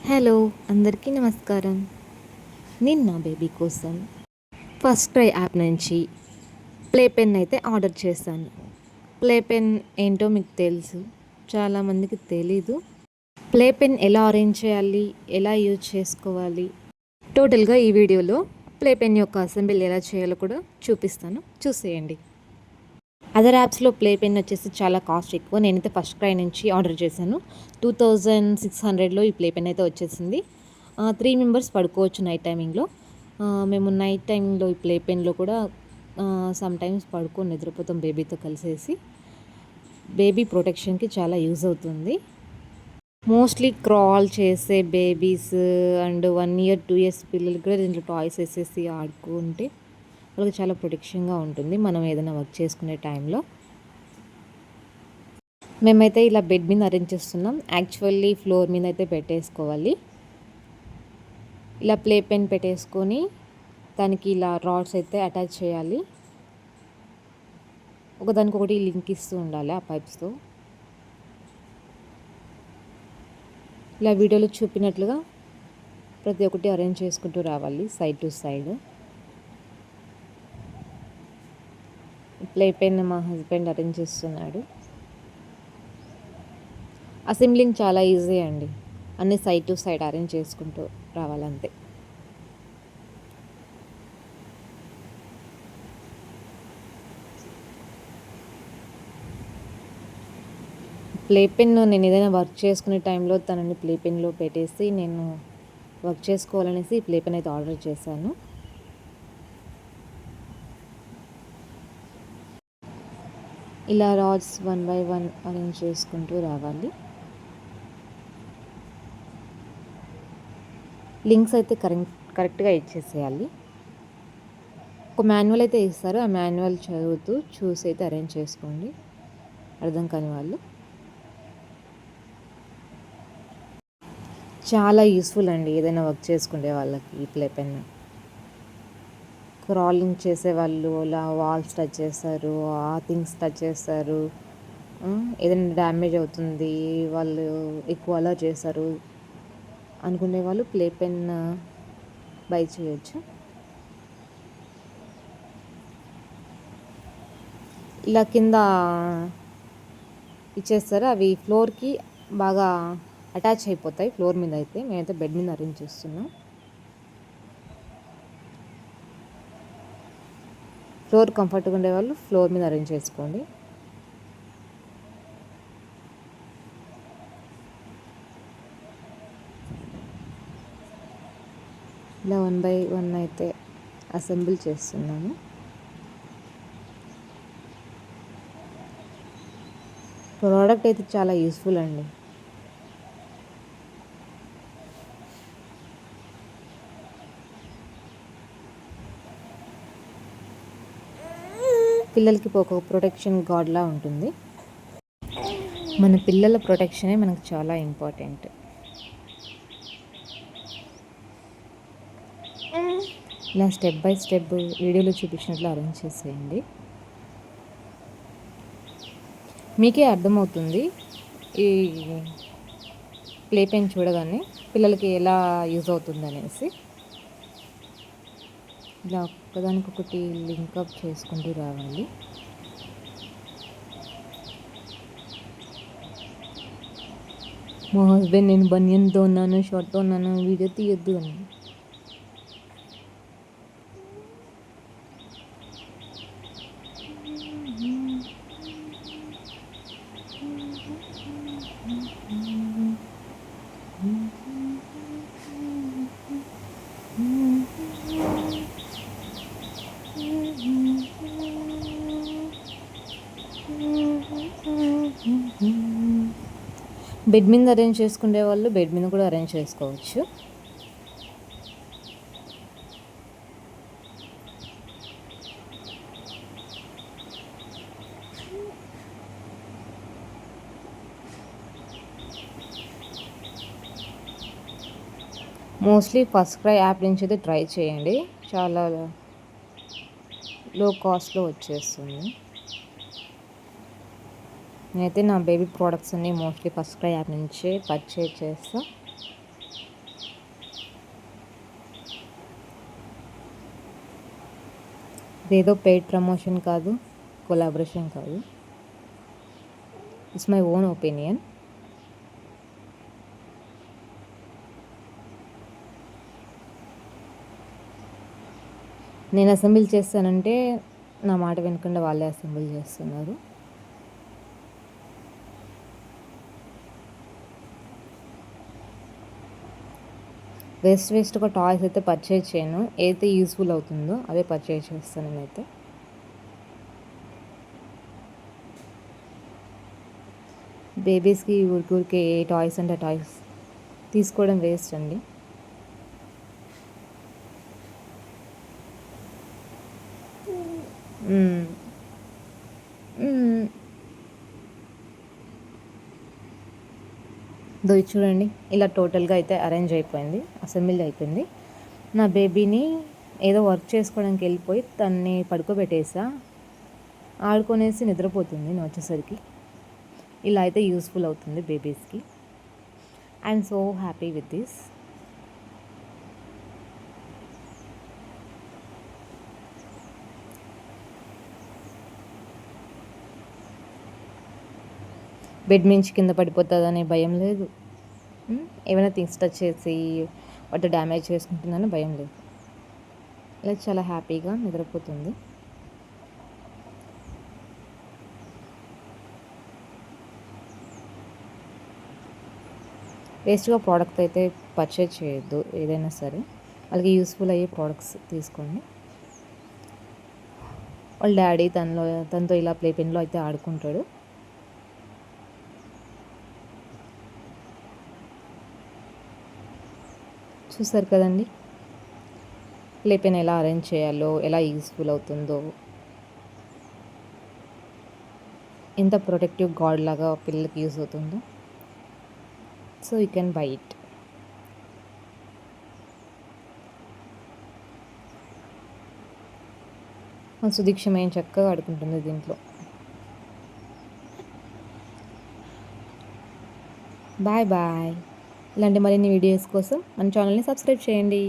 Hello, అందరికీ నమస్కారం. నేను నా బేబీ కోసం ఫస్ట్ క్రై యాప్ నుంచి ప్లే పెన్ అయితే ఆర్డర్ చేశాను. ప్లే పెన్ ఏంటో మీకు తెలుసు, చాలామందికి తెలీదు. ప్లే పెన్ ఎలా అరేంజ్ చేయాలి, ఎలా యూజ్ చేసుకోవాలి, టోటల్గా ఈ వీడియోలో ప్లే పెన్ యొక్క అసెంబ్లీ ఎలా చేయాలో కూడా చూపిస్తాను, చూసేయండి. అదర్ యాప్స్లో ప్లే పెన్ వచ్చేసి చాలా కాస్ట్ ఎక్కువ. నేనైతే ఫస్ట్ క్రై నుంచి ఆర్డర్ చేశాను. 2600లో ఈ ప్లే పెన్ అయితే వచ్చేసింది. 3 మెంబర్స్ పడుకోవచ్చు నైట్ టైమింగ్లో. మేము నైట్ టైమింగ్లో ఈ ప్లే పెన్లో కూడా సమ్ టైమ్స్ పడుకొని నిద్రపోతాం బేబీతో కలిసేసి. బేబీ ప్రొటెక్షన్కి చాలా యూజ్ అవుతుంది. మోస్ట్లీ క్రాల్ చేసే బేబీస్ అండ్ 1 ఇయర్ 2 ఇయర్స్ పిల్లలకి కూడా దీంట్లో టాయ్స్ వేసేసి ఆడుకుంటే వాళ్ళకి చాలా ప్రొటెక్షన్గా ఉంటుంది మనం ఏదైనా వర్క్ చేసుకునే టైంలో. మేమైతే ఇలా బెడ్ మీద అరేంజ్ చేస్తున్నాం. యాక్చువల్లీ ఫ్లోర్ మీద అయితే పెట్టేసుకోవాలి. ఇలా ప్లే పెన్ పెట్టేసుకొని దానికి ఇలా రాడ్స్ అయితే అటాచ్ చేయాలి. ఒకదానికొకటి లింక్ ఇస్తూ ఉండాలి ఆ పైప్స్తో. ఇలా వీడియోలో చూపినట్లుగా ప్రతి ఒక్కటి అరేంజ్ చేసుకుంటూ రావాలి side to side. Play pen మా హస్బెండ్ అరేంజ్ చేస్తున్నాడు. అసెంబ్లింగ్ చాలా ఈజీ అండి, అన్ని సైడ్ టు సైడ్ అరేంజ్ చేసుకుంటూ రావాలంతే. ప్లే పెన్ నేను ఏదైనా వర్క్ చేసుకునే టైంలో తనని ప్లే పెన్లో పెట్టేసి నేను వర్క్ చేసుకోవాలనేసి ప్లే పెన్ అయితే ఆర్డర్ చేశాను. ఇలా రాడ్స్ 1 బై 1 అరేంజ్ చేసుకుంటూ రావాలి. లింక్స్ అయితే కరెక్ట్గా ఇచ్చేసేయాలి. ఒక మాన్యువల్ అయితే ఇస్తారు, ఆ మాన్యువల్ చదువుతూ చూసి అయితే అరేంజ్ చేసుకోండి, అర్థం కాని వాళ్ళు. చాలా యూస్ఫుల్ అండి ఏదైనా వర్క్ చేసుకునే వాళ్ళకి ఈ ప్లే పెన్. క్రాలింగ్ చేసే వాళ్ళు అలా వాల్స్ టచ్ చేస్తారు, ఆ థింగ్స్ టచ్ చేస్తారు, ఏదైనా డ్యామేజ్ అవుతుంది, వాళ్ళు ఎక్కువ అలా చేస్తారు అనుకునే వాళ్ళు ప్లే పెన్ బై చేయొచ్చు. ఇలా కింద ఇచ్చేస్తారు, అవి ఫ్లోర్కి బాగా అటాచ్ అయిపోతాయి. ఫ్లోర్ మీద అయితే మేమైతే బెడ్ మీద అరేంజ్ చేస్తున్నాం. ఫ్లోర్ కంఫర్ట్గా ఉండే వాళ్ళు ఫ్లోర్ మీద అరేంజ్ చేసుకోండి. ఇలా 1 బై 1 అయితే అసెంబుల్ చేస్తున్నాము. ప్రోడక్ట్ అయితే చాలా యూస్ఫుల్ అండి. పిల్లలకి ఒక ప్రొటెక్షన్ గార్డ్లా ఉంటుంది. మన పిల్లల ప్రొటెక్షనే మనకు చాలా ఇంపార్టెంట్. ఇలా స్టెప్ బై స్టెప్ వీడియోలో చూపించినట్లు అరేంజ్ చేసేయండి. మీకే అర్థమవుతుంది ఈ ప్లే పెన్ చూడగానే పిల్లలకి ఎలా యూజ్ అవుతుంది అనేసి. ఇలా ఒక్కదానికొకటి లింకప్ చేసుకుంటూ రావాలి. మా హస్బెండ్ నేను బనియన్తో ఉన్నాను, షార్ట్తో ఉన్నాను, వీడియో తీయొద్దు అని. బెడ్ మీద అరేంజ్ చేసుకునే వాళ్ళు బెడ్ మీద కూడా అరేంజ్ చేసుకోవచ్చు. మోస్ట్లీ ఫస్ట్ క్రై యాప్ నుంచి అయితే ట్రై చేయండి, చాలా లో కాస్ట్లో వచ్చేస్తుంది. నేనైతే నా బేబీ ప్రోడక్ట్స్ అన్నీ మోస్ట్లీ ఫస్ట్ క్రై యాప్ నుంచే పర్చేజ్ చేస్తాను. ఇదేదో పెయిడ్ ప్రమోషన్ కాదు, కొలాబరేషన్ కాదు. It's my own opinion. నేను అసెంబుల్ చేస్తానంటే నా మాట వినకుండా వాళ్ళే అసెంబుల్ చేస్తున్నారు. వేస్ట్గా టాయ్స్ అయితే పర్చేజ్ చేయను. ఏదైతే యూస్ఫుల్ అవుతుందో అవే పర్చేజ్ చేస్తాను నేనైతే. బేబీస్కి ఊరికే ఏ టాయ్స్ అంటే టాయ్స్ తీసుకోవడం వేస్ట్ అండి. ఇది చూడండి, ఇలా టోటల్గా అయితే అరేంజ్ అయిపోయింది, అసెంబ్లీ అయిపోయింది. నా బేబీని ఏదో వర్క్ చేసుకోవడానికి వెళ్ళిపోయి తన్ని పడుకోబెట్టేసా. ఆడుకొనేసి నిద్రపోతుంది నేను వచ్చేసరికి. ఇలా అయితే యూస్ఫుల్ అవుతుంది బేబీస్కి. I'm so happy with this. Bed మించి కింద పడిపోతుందనే భయం లేదు. ఏమైనా థింగ్స్ టచ్ చేసి వాటి డ్యామేజ్ చేసుకుంటుందని భయం లేదు. ఇలా చాలా హ్యాపీగా నిద్రపోతుంది. వేస్ట్గా ప్రోడక్ట్ అయితే పర్చేజ్ చేయొద్దు. ఏదైనా సరే వాళ్ళకి యూస్ఫుల్ అయ్యే ప్రోడక్ట్స్ తీసుకోండి. వాళ్ళ డాడీ తనతో ఇలా ప్లే పెన్లో అయితే ఆడుకుంటాడు. చూసారు కదండి, ప్లే పెన్ ఎలా అరేంజ్ చేయాలో, ఎలా యూస్ఫుల్ అవుతుందో, ఎంత ప్రొటెక్టివ్ గార్డ్ లాగా పిల్లలకి యూస్ అవుతుందో. So you can buy it. Sudeeksha ఏం చక్కగా ఆడుకుంటుంది దీంట్లో. Bye bye. ఇలాంటి మరిన్ని వీడియోస్ కోసం మన ఛానల్ని సబ్స్క్రైబ్ చేయండి.